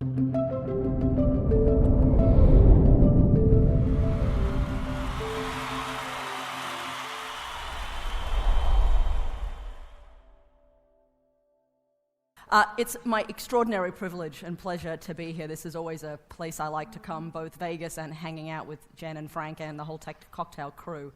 It's my extraordinary privilege and pleasure to be here. This is always a place I like to come, both Vegas and hanging out with Jen and Frank and the whole cocktail crew.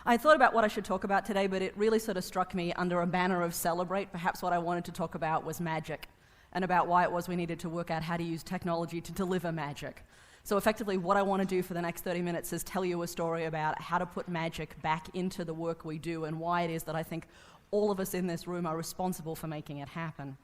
I thought about what I should talk about today, but it really sort of struck me under a banner of celebrate. Perhaps what I wanted to talk about was magic, and about why it was we needed to work out how to use technology to deliver magic. So effectively, what I want to do for the next 30 minutes is tell you a story about how to put magic back into the work we do, and why it is that I think all of us in this room are responsible for making it happen.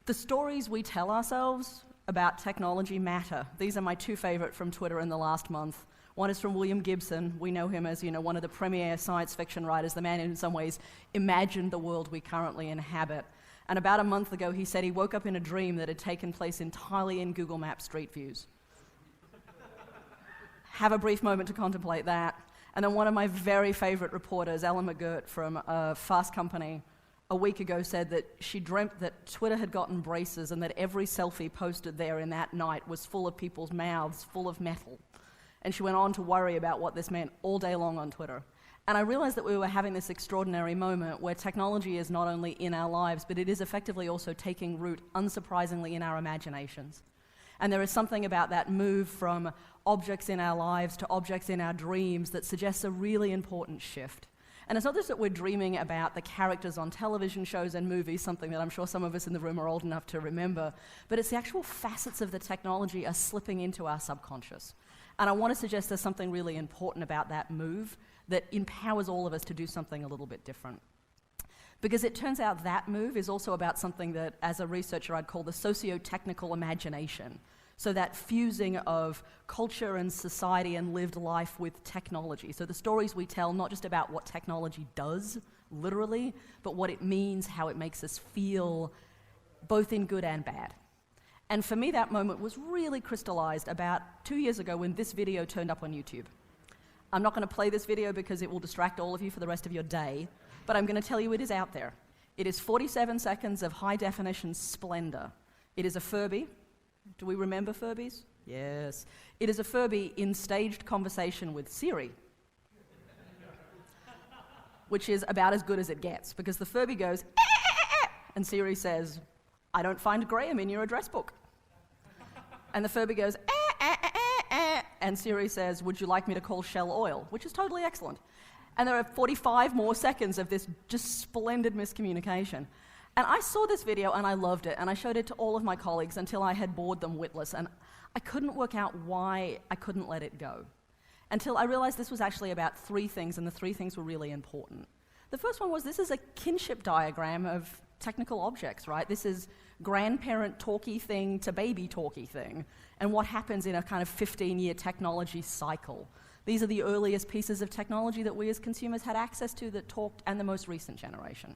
The stories we tell ourselves about technology matter. These are my two favorite from Twitter in the last month. One is from William Gibson. We know him as, one of the premier science fiction writers, the man who in some ways imagined the world we currently inhabit. And about a month ago, he said he woke up in a dream that had taken place entirely in Google Maps Street Views. Have a brief moment to contemplate that. And then one of my very favorite reporters, Ellen McGirt from Fast Company, a week ago said that she dreamt that Twitter had gotten braces and that every selfie posted there in that night was full of people's mouths full of metal. And she went on to worry about what this meant all day long on Twitter. And I realized that we were having this extraordinary moment where technology is not only in our lives, but it is effectively also taking root, unsurprisingly, in our imaginations. And there is something about that move from objects in our lives to objects in our dreams that suggests a really important shift. And it's not just that we're dreaming about the characters on television shows and movies, something that I'm sure some of us in the room are old enough to remember, but it's the actual facets of the technology are slipping into our subconscious. And I want to suggest there's something really important about that move that empowers all of us to do something a little bit different. Because it turns out that move is also about something that, as a researcher, I'd call the socio-technical imagination. So that fusing of culture and society and lived life with technology. So the stories we tell, not just about what technology does, literally, but what it means, how it makes us feel, both in good and bad. And for me, that moment was really crystallized about 2 years ago when this video turned up on YouTube. I'm not going to play this video because it will distract all of you for the rest of your day, but I'm going to tell you it is out there. It is 47 seconds of high-definition splendor. It is a Furby. Do we remember Furbies? Yes. It is a Furby in staged conversation with Siri, which is about as good as it gets, because the Furby goes, and Siri says, "I don't find Graham in your address book." And the Furby goes, and Siri says, "Would you like me to call Shell Oil?" Which is totally excellent. And there are 45 more seconds of this just splendid miscommunication. And I saw this video and I loved it, and I showed it to all of my colleagues until I had bored them witless, and I couldn't work out why I couldn't let it go. Until I realized this was actually about three things, and the three things were really important. The first one was, this is a kinship diagram of technical objects, right? This is grandparent talky thing to baby talky thing, and what happens in a kind of 15-year technology cycle. These are the earliest pieces of technology that we as consumers had access to that talked, and the most recent generation.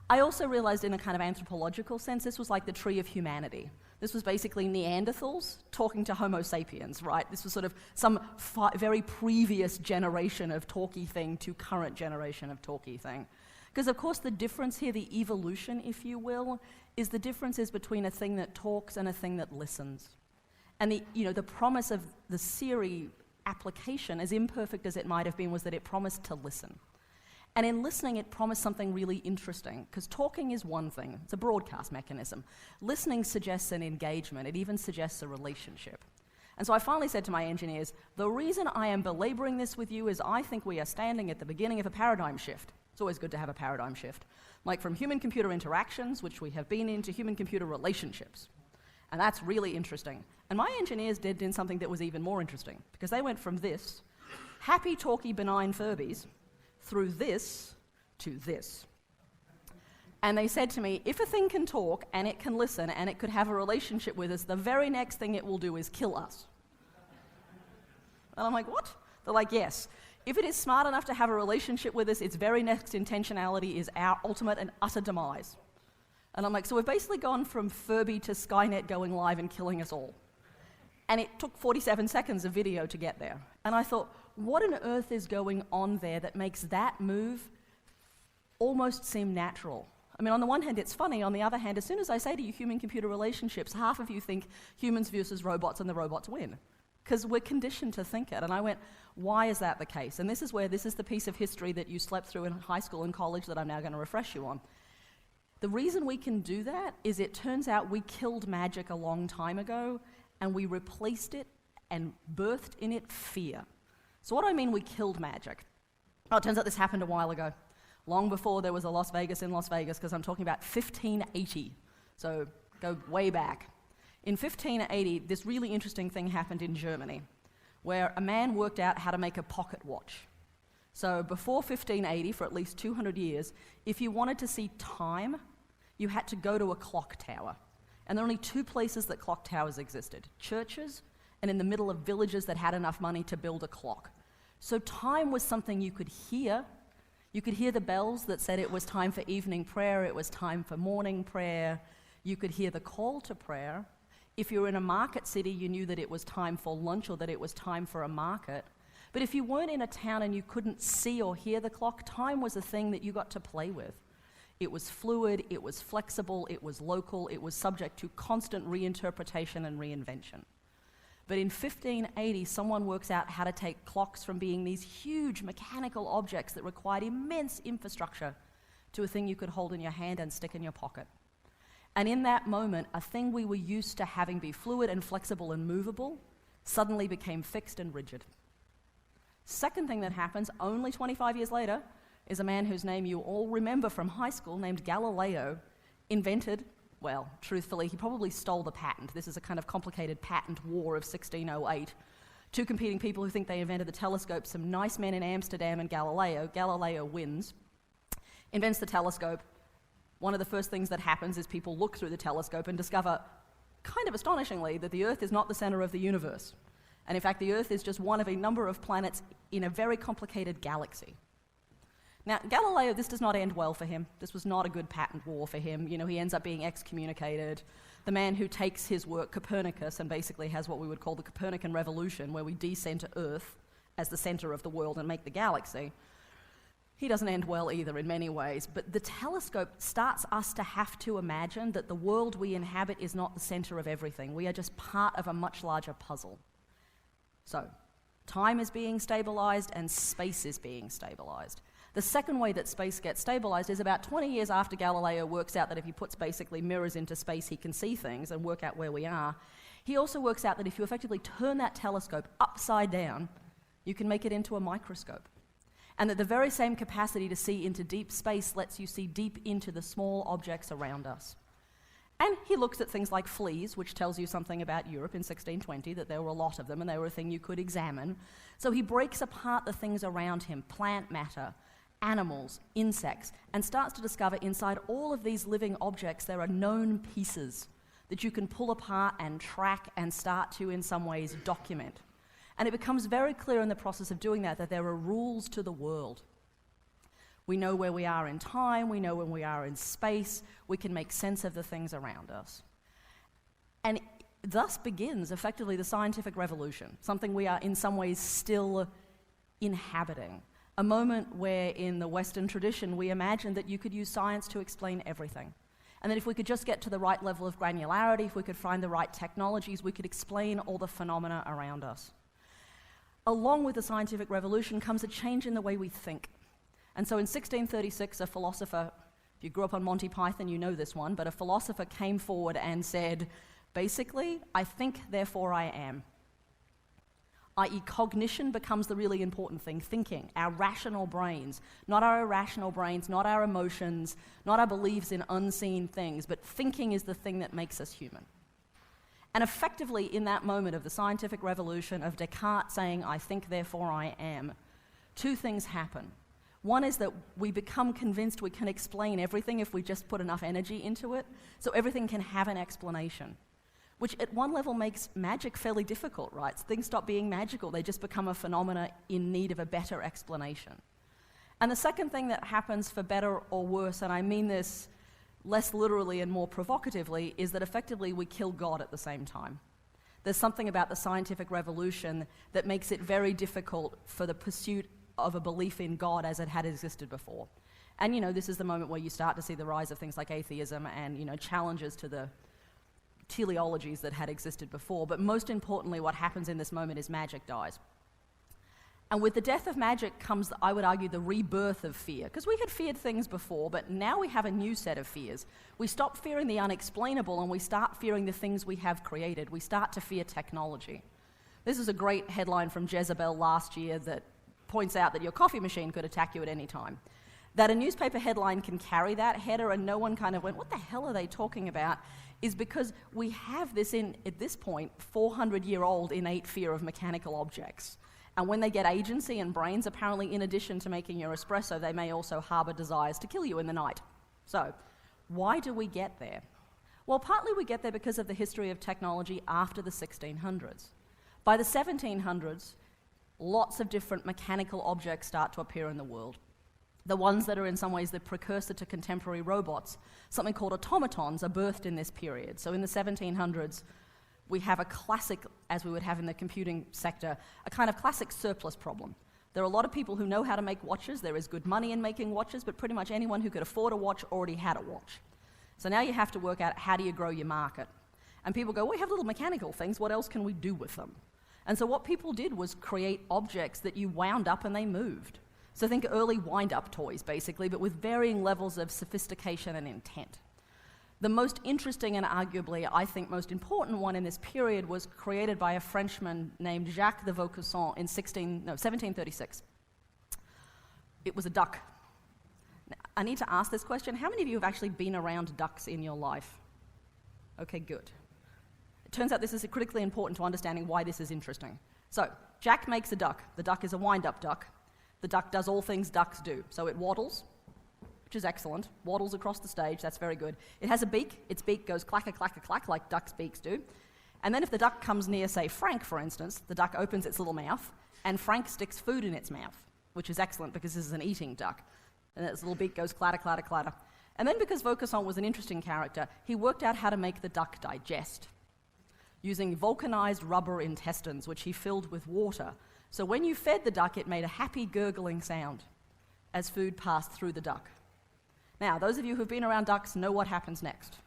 I also realized in a kind of anthropological sense, this was like the tree of humanity. This was basically Neanderthals talking to Homo sapiens, right? This was sort of some very previous generation of talky thing to current generation of talky thing. Because of course the difference here, the evolution, if you will, is the difference is between a thing that talks and a thing that listens. And the promise of the Siri application, as imperfect as it might have been, was that it promised to listen. And in listening, it promised something really interesting, because talking is one thing. It's a broadcast mechanism. Listening suggests an engagement. It even suggests a relationship. And so I finally said to my engineers, the reason I am belaboring this with you is I think we are standing at the beginning of a paradigm shift. It's always good to have a paradigm shift. Like from human-computer interactions, which we have been in, to human-computer relationships. And that's really interesting. And my engineers did something that was even more interesting, because they went from this, happy, talky, benign Furbies, through this to this. And they said to me, if a thing can talk and it can listen and it could have a relationship with us, the very next thing it will do is kill us. And I'm like, what? They're like, yes. If it is smart enough to have a relationship with us, its very next intentionality is our ultimate and utter demise. And I'm like, so we've basically gone from Furby to Skynet going live and killing us all. And it took 47 seconds of video to get there. And I thought, what on earth is going on there that makes that move almost seem natural? I mean, on the one hand, it's funny. On the other hand, as soon as I say to you human-computer relationships, half of you think humans versus robots and the robots win, because we're conditioned to think it. And I went, why is that the case? And this is the piece of history that you slept through in high school and college that I'm now going to refresh you on. The reason we can do that is it turns out we killed magic a long time ago, and we replaced it and birthed in it fear. So what do I mean we killed magic? Oh, it turns out this happened a while ago, long before there was a Las Vegas in Las Vegas, because I'm talking about 1580, so go way back. In 1580, this really interesting thing happened in Germany, where a man worked out how to make a pocket watch. So before 1580, for at least 200 years, if you wanted to see time, you had to go to a clock tower. And there are only two places that clock towers existed: churches and in the middle of villages that had enough money to build a clock. So time was something you could hear. You could hear the bells that said it was time for evening prayer, it was time for morning prayer. You could hear the call to prayer. If you were in a market city, you knew that it was time for lunch or that it was time for a market. But if you weren't in a town and you couldn't see or hear the clock, time was a thing that you got to play with. It was fluid, it was flexible, it was local, it was subject to constant reinterpretation and reinvention. But in 1580, someone works out how to take clocks from being these huge mechanical objects that required immense infrastructure to a thing you could hold in your hand and stick in your pocket. And in that moment, a thing we were used to having be fluid and flexible and movable suddenly became fixed and rigid. Second thing that happens, only 25 years later, is a man whose name you all remember from high school, named Galileo, invented, well, truthfully, he probably stole the patent. This is a kind of complicated patent war of 1608. Two competing people who think they invented the telescope, some nice men in Amsterdam and Galileo. Galileo wins, invents the telescope. One of the first things that happens is people look through the telescope and discover, kind of astonishingly, that the Earth is not the center of the universe. And in fact, the Earth is just one of a number of planets in a very complicated galaxy. Now, Galileo, this does not end well for him. This was not a good patent war for him. You know, he ends up being excommunicated. The man who takes his work, Copernicus, and basically has what we would call the Copernican revolution, where we decenter Earth as the center of the world and make the galaxy, he doesn't end well either in many ways. But the telescope starts us to have to imagine that the world we inhabit is not the center of everything. We are just part of a much larger puzzle. So, time is being stabilized and space is being stabilized. The second way that space gets stabilized is about 20 years after Galileo works out that if he puts basically mirrors into space, he can see things and work out where we are. He also works out that if you effectively turn that telescope upside down, you can make it into a microscope. And that the very same capacity to see into deep space lets you see deep into the small objects around us. And he looks at things like fleas, which tells you something about Europe in 1620, that there were a lot of them and they were a thing you could examine. So he breaks apart the things around him, plant matter, animals, insects, and starts to discover inside all of these living objects there are known pieces that you can pull apart and track and start to, in some ways, document. And it becomes very clear in the process of doing that there are rules to the world. We know where we are in time, we know when we are in space, we can make sense of the things around us. And thus begins, effectively, the scientific revolution, something we are in some ways still inhabiting. A moment where in the Western tradition we imagined that you could use science to explain everything. And that if we could just get to the right level of granularity, if we could find the right technologies, we could explain all the phenomena around us. Along with the scientific revolution comes a change in the way we think. And so in 1636, a philosopher, if you grew up on Monty Python, you know this one, but a philosopher came forward and said, basically, I think, therefore I am. I.e., cognition becomes the really important thing, thinking, our rational brains, not our irrational brains, not our emotions, not our beliefs in unseen things, but thinking is the thing that makes us human. And effectively, in that moment of the scientific revolution, of Descartes saying, I think, therefore I am, two things happen. One is that we become convinced we can explain everything if we just put enough energy into it, so everything can have an explanation. Which at one level makes magic fairly difficult, right? Things stop being magical, they just become a phenomena in need of a better explanation. And the second thing that happens, for better or worse, and I mean this less literally and more provocatively, is that effectively we kill God at the same time. There's something about the scientific revolution that makes it very difficult for the pursuit of a belief in God as it had existed before. And, this is the moment where you start to see the rise of things like atheism and, challenges to the teleologies that had existed before. But most importantly, what happens in this moment is magic dies. And with the death of magic comes, I would argue, the rebirth of fear. Because we had feared things before, but now we have a new set of fears. We stop fearing the unexplainable and we start fearing the things we have created. We start to fear technology. This is a great headline from Jezebel last year that points out that your coffee machine could attack you at any time. That a newspaper headline can carry that header and no one kind of went, what the hell are they talking about? Is because we have this at this point, 400-year-old innate fear of mechanical objects. And when they get agency and brains, apparently in addition to making your espresso, they may also harbor desires to kill you in the night. So, why do we get there? Well, partly we get there because of the history of technology after the 1600s. By the 1700s, lots of different mechanical objects start to appear in the world. The ones that are in some ways the precursor to contemporary robots, something called automatons, are birthed in this period. So in the 1700s, we have a classic, as we would have in the computing sector, a kind of classic surplus problem. There are a lot of people who know how to make watches. There is good money in making watches, but pretty much anyone who could afford a watch already had a watch. So now you have to work out how do you grow your market. And people go, well, we have little mechanical things. What else can we do with them? And so what people did was create objects that you wound up and they moved. So think early wind-up toys, basically, but with varying levels of sophistication and intent. The most interesting and arguably, I think, most important one in this period was created by a Frenchman named Jacques de Vaucanson in 1736. It was a duck. Now, I need to ask this question. How many of you have actually been around ducks in your life? Okay, good. It turns out this is critically important to understanding why this is interesting. So, Jack makes a duck. The duck is a wind-up duck. The duck does all things ducks do. So it waddles, which is excellent, waddles across the stage, that's very good. It has a beak, its beak goes clack-a-clack-a-clack like ducks' beaks do. And then if the duck comes near, say, Frank, for instance, the duck opens its little mouth, and Frank sticks food in its mouth, which is excellent because this is an eating duck. And its little beak goes clatter-clatter-clatter. And then because Vaucanson was an interesting character, he worked out how to make the duck digest, using vulcanized rubber intestines, which he filled with water. So when you fed the duck, it made a happy gurgling sound as food passed through the duck. Now, those of you who've been around ducks know what happens next.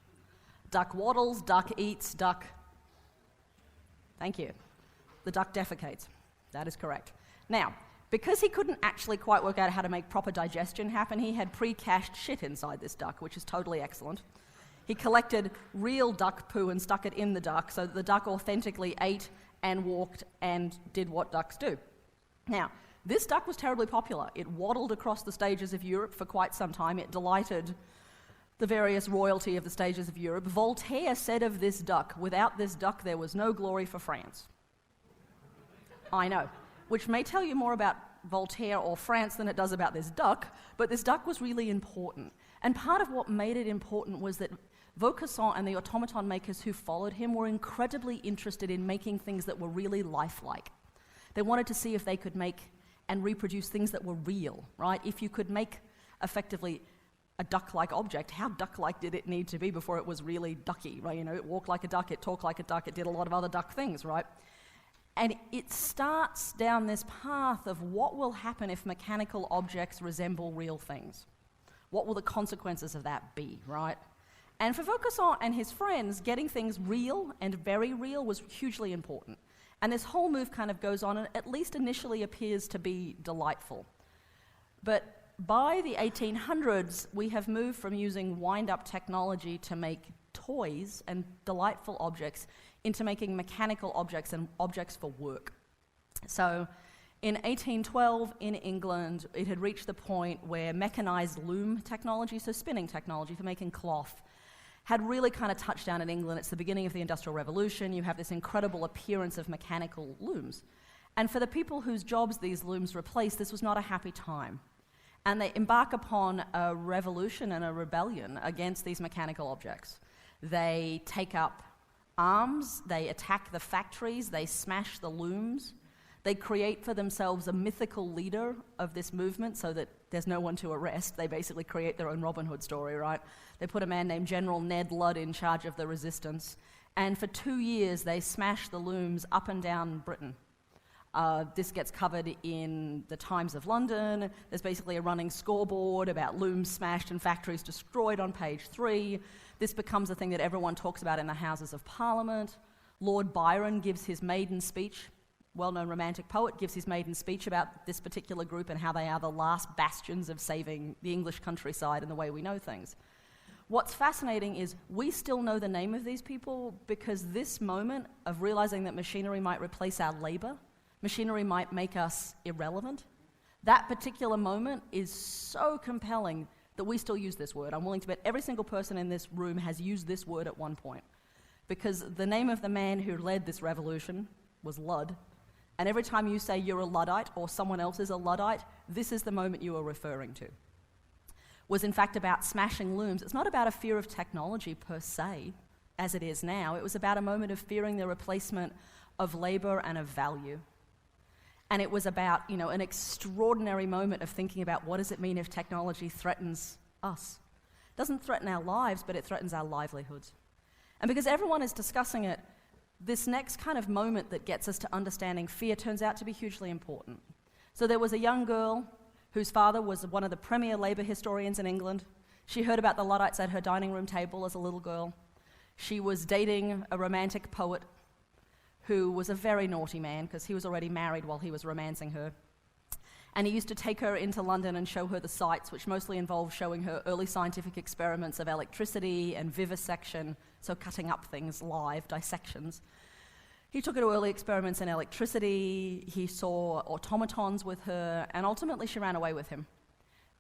Duck waddles, duck eats, duck... Thank you. The duck defecates. That is correct. Now, because he couldn't actually quite work out how to make proper digestion happen, he had pre-cached shit inside this duck, which is totally excellent. He collected real duck poo and stuck it in the duck so that the duck authentically ate and walked and did what ducks do. Now, this duck was terribly popular. It waddled across the stages of Europe for quite some time. It delighted the various royalty of the stages of Europe. Voltaire said of this duck, without this duck there was no glory for France. I know, which may tell you more about Voltaire or France than it does about this duck, but this duck was really important. And part of what made it important was that Vaucanson and the automaton makers who followed him were incredibly interested in making things that were really lifelike. They wanted to see if they could make and reproduce things that were real, right? If you could make, effectively, a duck-like object, how duck-like did it need to be before it was really ducky, right? It walked like a duck, it talked like a duck, it did a lot of other duck things, right? And it starts down this path of what will happen if mechanical objects resemble real things. What will the consequences of that be, right? And for Vaucanson and his friends, getting things real and very real was hugely important. And this whole move kind of goes on and at least initially appears to be delightful. But by the 1800s, we have moved from using wind-up technology to make toys and delightful objects into making mechanical objects and objects for work. So in 1812 in England, it had reached the point where mechanized loom technology, so spinning technology for making cloth, had really kind of touched down in England. It's the beginning of the Industrial Revolution. You have this incredible appearance of mechanical looms. And for the people whose jobs these looms replaced, this was not a happy time. And they embark upon a revolution and a rebellion against these mechanical objects. They take up arms, they attack the factories, they smash the looms. They create for themselves a mythical leader of this movement so that there's no one to arrest. They basically create their own Robin Hood story, right? They put a man named General Ned Ludd in charge of the resistance. And for 2 years, they smash the looms up and down Britain. This gets covered in the Times of London. There's basically a running scoreboard about looms smashed and factories destroyed on page 3. This becomes a thing that everyone talks about in the Houses of Parliament. Lord Byron gives his maiden speech, well-known romantic poet, gives his maiden speech about this particular group and how they are the last bastions of saving the English countryside and the way we know things. What's fascinating is we still know the name of these people because this moment of realizing that machinery might replace our labor, machinery might make us irrelevant, that particular moment is so compelling that we still use this word. I'm willing to bet every single person in this room has used this word at one point. Because the name of the man who led this revolution was Ludd. And every time you say you're a Luddite or someone else is a Luddite, this is the moment you are referring to. Was in fact about smashing looms. It's not about a fear of technology per se, as it is now. It was about a moment of fearing the replacement of labor and of value. And it was about, an extraordinary moment of thinking about what does it mean if technology threatens us. It doesn't threaten our lives, but it threatens our livelihoods. And because everyone is discussing it, this next kind of moment that gets us to understanding fear turns out to be hugely important. So there was a young girl whose father was one of the premier labor historians in England. She heard about the Luddites at her dining room table as a little girl. She was dating a romantic poet who was a very naughty man because he was already married while he was romancing her. And he used to take her into London and show her the sights, which mostly involved showing her early scientific experiments of electricity and vivisection, so cutting up things live, dissections. He took her to early experiments in electricity, he saw automatons with her, and ultimately she ran away with him.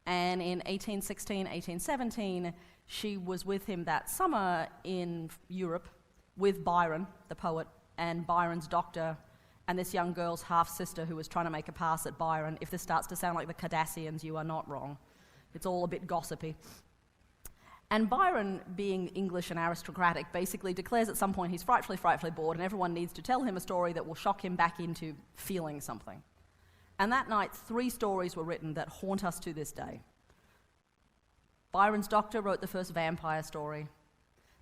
And in 1816, 1817, she was with him that summer in Europe with Byron, the poet, and Byron's doctor, and this young girl's half-sister who was trying to make a pass at Byron. If this starts to sound like the Cardassians, you are not wrong. It's all a bit gossipy. And Byron, being English and aristocratic, basically declares at some point he's frightfully bored and everyone needs to tell him a story that will shock him back into feeling something. And that night, 3 stories were written that haunt us to this day. Byron's doctor wrote the first vampire story.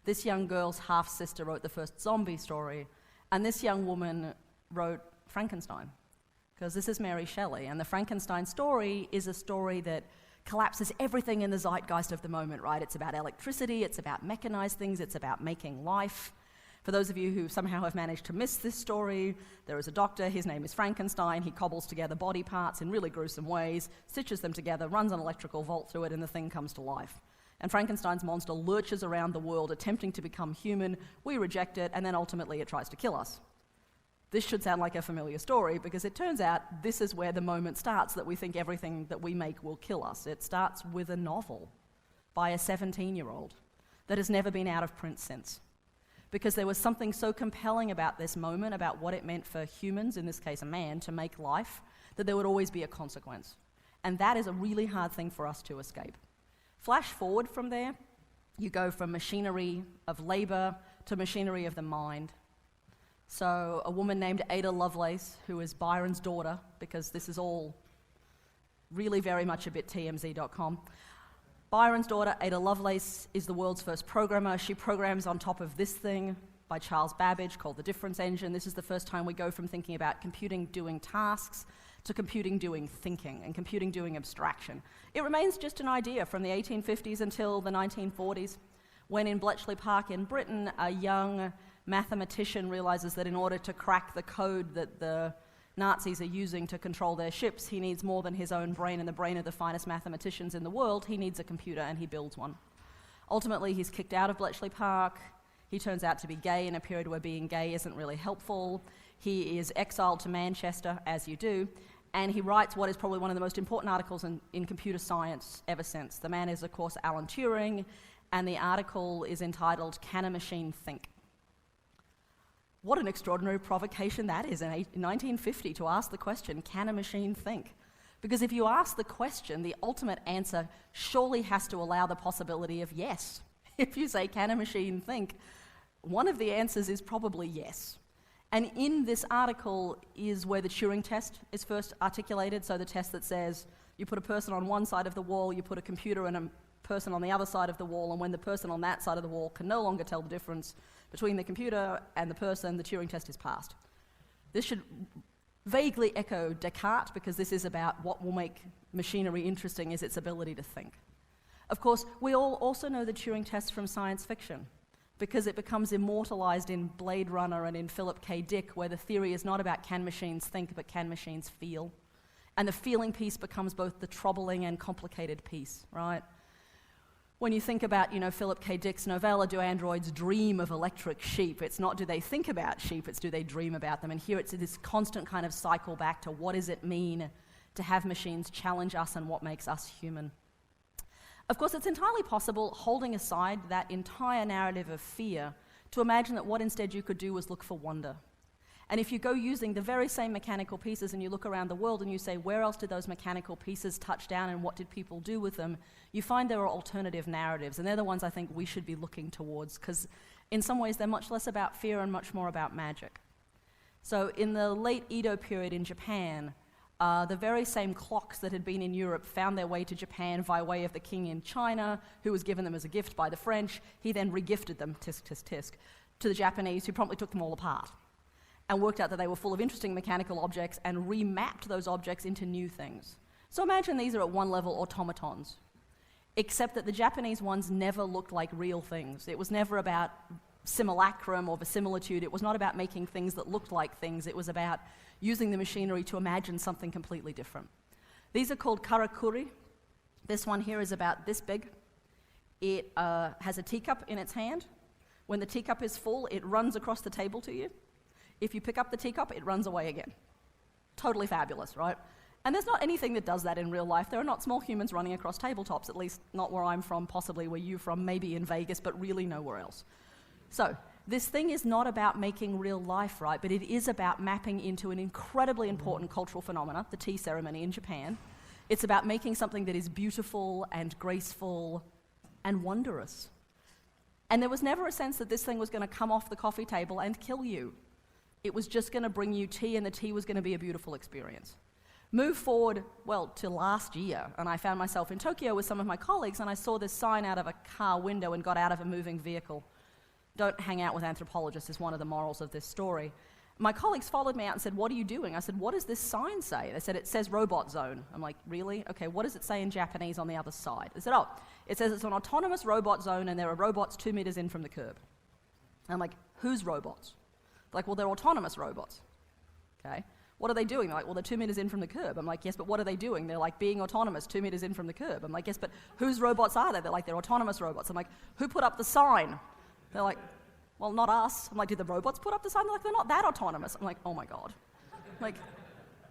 This young girl's half-sister wrote the first zombie story. And this young woman wrote Frankenstein, because this is Mary Shelley, and the Frankenstein story is a story that collapses everything in the zeitgeist of the moment, right? It's about electricity, it's about mechanized things, it's about making life. For those of you who somehow have managed to miss this story, there is a doctor, his name is Frankenstein, he cobbles together body parts in really gruesome ways, stitches them together, runs an electrical volt through it, and the thing comes to life. And Frankenstein's monster lurches around the world attempting to become human, we reject it, and then ultimately it tries to kill us. This should sound like a familiar story because it turns out this is where the moment starts that we think everything that we make will kill us. It starts with a novel by a 17-year-old that has never been out of print since. Because there was something so compelling about this moment, about what it meant for humans, in this case a man, to make life, that there would always be a consequence. And that is a really hard thing for us to escape. Flash forward from there, you go from machinery of labor to machinery of the mind. So a woman named Ada Lovelace, who is Byron's daughter, because this is all really very much a bit TMZ.com. Byron's daughter, Ada Lovelace, is the world's first programmer. She programs on top of this thing by Charles Babbage called the difference engine. This is the first time we go from thinking about computing doing tasks to computing doing thinking and computing doing abstraction. It remains just an idea from the 1850s until the 1940s, when in Bletchley Park in Britain, a young mathematician realizes that in order to crack the code that the Nazis are using to control their ships, he needs more than his own brain and the brain of the finest mathematicians in the world. He needs a computer, and he builds one. Ultimately, he's kicked out of Bletchley Park. He turns out to be gay in a period where being gay isn't really helpful. He is exiled to Manchester, as you do, and he writes what is probably one of the most important articles in computer science ever since. The man is, of course, Alan Turing, and the article is entitled, "Can a Machine Think?" What an extraordinary provocation that is in 1950 to ask the question, can a machine think? Because if you ask the question, the ultimate answer surely has to allow the possibility of yes. If you say, can a machine think? One of the answers is probably yes. And in this article is where the Turing test is first articulated, so the test that says you put a person on one side of the wall, you put a computer and a person on the other side of the wall, and when the person on that side of the wall can no longer tell the difference between the computer and the person, the Turing test is passed. This should vaguely echo Descartes, because this is about what will make machinery interesting is its ability to think. Of course, we all also know the Turing test from science fiction, because it becomes immortalized in Blade Runner and in Philip K. Dick, where the theory is not about can machines think, but can machines feel. And the feeling piece becomes both the troubling and complicated piece, right? When you think about, Philip K. Dick's novella, Do Androids Dream of Electric Sheep? It's not do they think about sheep, it's do they dream about them. And here it's this constant kind of cycle back to what does it mean to have machines challenge us and what makes us human. Of course, it's entirely possible, holding aside that entire narrative of fear, to imagine that what instead you could do was look for wonder. And if you go using the very same mechanical pieces and you look around the world and you say, where else did those mechanical pieces touch down and what did people do with them, you find there are alternative narratives, and they're the ones I think we should be looking towards, because in some ways they're much less about fear and much more about magic. So in the late Edo period in Japan, the very same clocks that had been in Europe found their way to Japan by way of the king in China, who was given them as a gift by the French. He then regifted them, tisk, tisk, tisk, to the Japanese, who promptly took them all apart and worked out that they were full of interesting mechanical objects and remapped those objects into new things. So imagine these are at one level automatons, except that the Japanese ones never looked like real things. It was never about simulacrum or verisimilitude. It was not about making things that looked like things. It was about using the machinery to imagine something completely different. These are called karakuri. This one here is about this big. It has a teacup in its hand. When the teacup is full, it runs across the table to you. If you pick up the teacup, it runs away again. Totally fabulous, right? And there's not anything that does that in real life. There are not small humans running across tabletops, at least not where I'm from, possibly where you're from, maybe in Vegas, but really nowhere else. So, this thing is not about making real life, right, but it is about mapping into an incredibly important cultural phenomena, the tea ceremony in Japan. It's about making something that is beautiful and graceful and wondrous. And there was never a sense that this thing was going to come off the coffee table and kill you. It was just going to bring you tea, and the tea was going to be a beautiful experience. Move forward, to last year, and I found myself in Tokyo with some of my colleagues, and I saw this sign out of a car window and got out of a moving vehicle. Don't hang out with anthropologists is one of the morals of this story. My colleagues followed me out and said, what are you doing? I said, what does this sign say? They said, it says robot zone. I'm like, really? Okay, what does it say in Japanese on the other side? They said, it says it's an autonomous robot zone and there are robots 2 meters in from the curb. And I'm like, whose robots? They're like, well, they're autonomous robots. Okay, what are they doing? They're like, well, they're 2 meters in from the curb. I'm like, yes, but what are they doing? They're like, being autonomous 2 meters in from the curb. I'm like, yes, but whose robots are they? They're like, they're autonomous robots. I'm like, who put up the sign? They're like, well, not us. I'm like, did the robots put up the sign? They're like, they're not that autonomous. I'm like, oh my God. Like,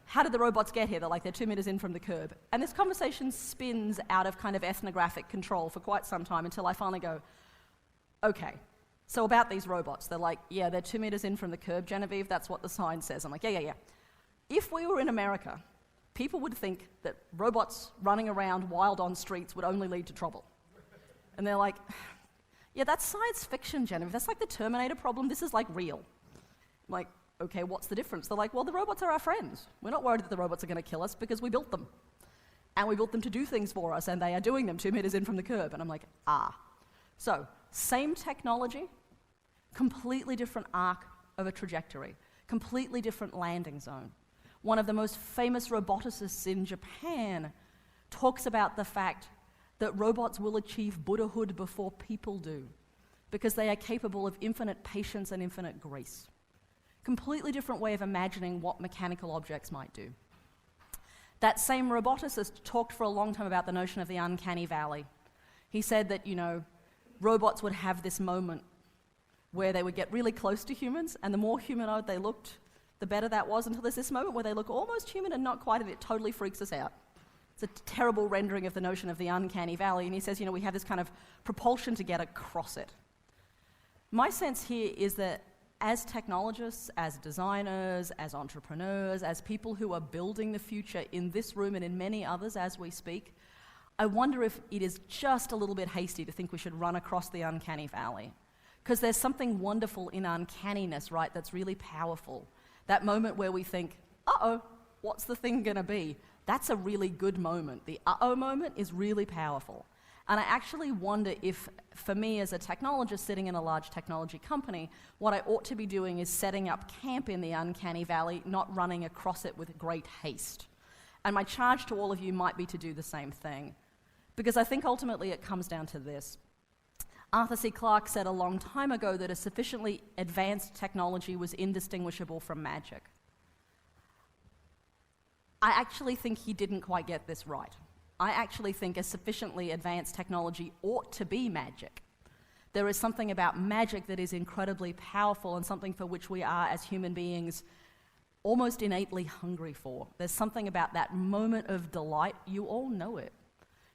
how did the robots get here? They're like, they're 2 meters in from the curb. And this conversation spins out of kind of ethnographic control for quite some time until I finally go, okay, so about these robots. They're like, yeah, they're 2 meters in from the curb, Genevieve, that's what the sign says. I'm like, yeah. If we were in America, people would think that robots running around wild on streets would only lead to trouble. And they're like, yeah, that's science fiction, Genevieve. That's like the Terminator problem. This is like real. I'm like, okay, what's the difference? They're like, well, the robots are our friends. We're not worried that the robots are going to kill us because we built them. And we built them to do things for us, and they are doing them 2 meters in from the curb. And I'm like, So, same technology, completely different arc of a trajectory, completely different landing zone. One of the most famous roboticists in Japan talks about the fact that robots will achieve Buddhahood before people do, because they are capable of infinite patience and infinite grace. Completely different way of imagining what mechanical objects might do. That same roboticist talked for a long time about the notion of the uncanny valley. He said that, robots would have this moment where they would get really close to humans, and the more humanoid they looked, the better that was, until there's this moment where they look almost human and not quite, and it totally freaks us out. It's a terrible rendering of the notion of the uncanny valley, and he says, we have this kind of propulsion to get across it. My sense here is that as technologists, as designers, as entrepreneurs, as people who are building the future in this room and in many others as we speak, I wonder if it is just a little bit hasty to think we should run across the uncanny valley. Because there's something wonderful in uncanniness, right, that's really powerful. That moment where we think, uh-oh, what's the thing gonna be? That's a really good moment. The uh-oh moment is really powerful. And I actually wonder if, for me as a technologist sitting in a large technology company, what I ought to be doing is setting up camp in the uncanny valley, not running across it with great haste. And my charge to all of you might be to do the same thing. Because I think ultimately it comes down to this. Arthur C. Clarke said a long time ago that a sufficiently advanced technology was indistinguishable from magic. I actually think he didn't quite get this right. I actually think a sufficiently advanced technology ought to be magic. There is something about magic that is incredibly powerful and something for which we are, as human beings, almost innately hungry for. There's something about that moment of delight. You all know it.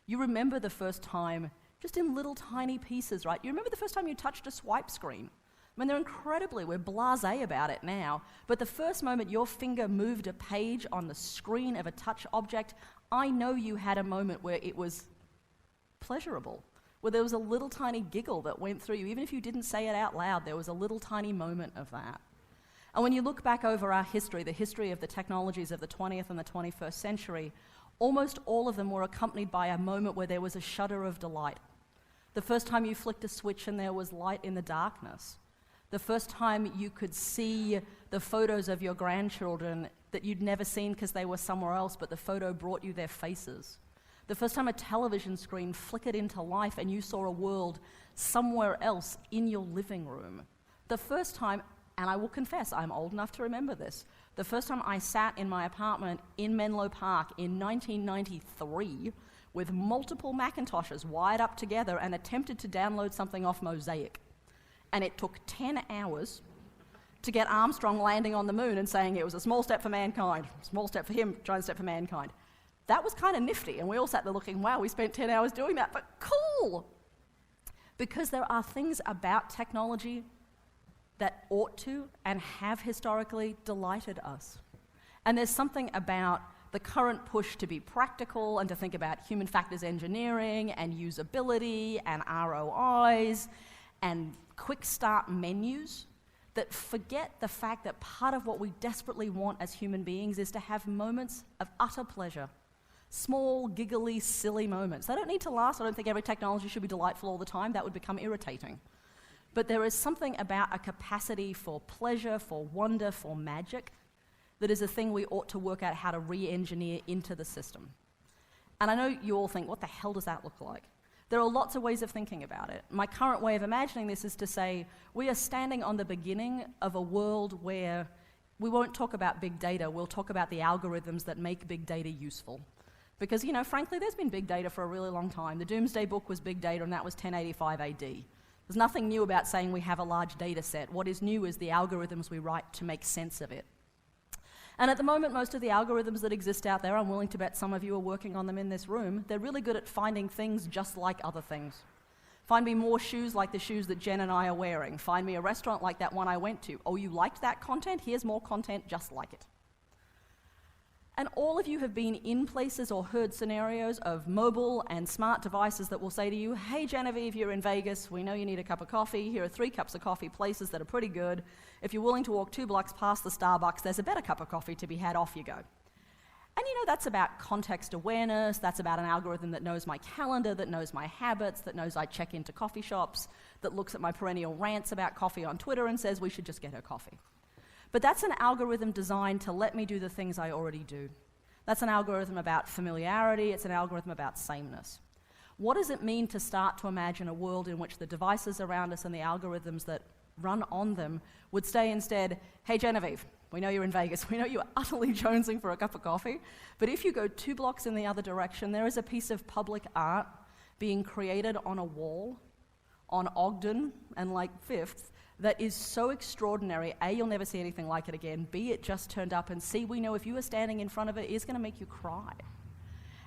You remember the first time, just in little tiny pieces, right? You remember the first time you touched a swipe screen. I mean, we're blasé about it now, but the first moment your finger moved a page on the screen of a touch object, I know you had a moment where it was pleasurable, where there was a little tiny giggle that went through you. Even if you didn't say it out loud, there was a little tiny moment of that. And when you look back over our history, the history of the technologies of the 20th and the 21st century, almost all of them were accompanied by a moment where there was a shudder of delight. The first time you flicked a switch and there was light in the darkness. The first time you could see the photos of your grandchildren that you'd never seen because they were somewhere else, but the photo brought you their faces. The first time a television screen flickered into life and you saw a world somewhere else in your living room. The first time, and I will confess, I'm old enough to remember this, the first time I sat in my apartment in Menlo Park in 1993 with multiple Macintoshes wired up together and attempted to download something off Mosaic. And it took 10 hours to get Armstrong landing on the moon and saying it was a small step for mankind, small step for him, giant step for mankind. That was kind of nifty, and we all sat there looking, wow, we spent 10 hours doing that, but cool! Because there are things about technology that ought to and have historically delighted us. And there's something about the current push to be practical and to think about human factors engineering and usability and ROIs and quick start menus that forget the fact that part of what we desperately want as human beings is to have moments of utter pleasure. Small, giggly, silly moments. They don't need to last. I don't think every technology should be delightful all the time. That would become irritating. But there is something about a capacity for pleasure, for wonder, for magic, that is a thing we ought to work out how to re-engineer into the system. And I know you all think, what the hell does that look like? There are lots of ways of thinking about it. My current way of imagining this is to say, we are standing on the beginning of a world where we won't talk about big data, we'll talk about the algorithms that make big data useful. Because, frankly, there's been big data for a really long time. The Doomsday Book was big data, and that was 1085 AD. There's nothing new about saying we have a large data set. What is new is the algorithms we write to make sense of it. And at the moment, most of the algorithms that exist out there, I'm willing to bet some of you are working on them in this room, they're really good at finding things just like other things. Find me more shoes like the shoes that Jen and I are wearing. Find me a restaurant like that one I went to. Oh, you liked that content? Here's more content just like it. And all of you have been in places or heard scenarios of mobile and smart devices that will say to you, hey Genevieve, you're in Vegas, we know you need a cup of coffee, here are 3 cups of coffee, places that are pretty good. If you're willing to walk 2 blocks past the Starbucks, there's a better cup of coffee to be had, off you go. And that's about context awareness, that's about an algorithm that knows my calendar, that knows my habits, that knows I check into coffee shops, that looks at my perennial rants about coffee on Twitter and says we should just get her coffee. But that's an algorithm designed to let me do the things I already do. That's an algorithm about familiarity, it's an algorithm about sameness. What does it mean to start to imagine a world in which the devices around us and the algorithms that run on them would say instead, hey Genevieve, we know you're in Vegas, we know you're utterly jonesing for a cup of coffee, but if you go 2 blocks in the other direction, there is a piece of public art being created on a wall on Ogden and Fifth that is so extraordinary. A, you'll never see anything like it again. B, it just turned up. And C, we know if you were standing in front of it, it's going to make you cry.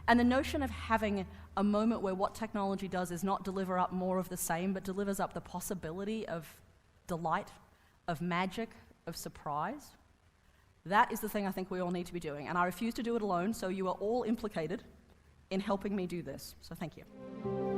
And the notion of having a moment where what technology does is not deliver up more of the same, but delivers up the possibility of delight, of magic, of surprise, that is the thing I think we all need to be doing. And I refuse to do it alone, so you are all implicated in helping me do this. So thank you.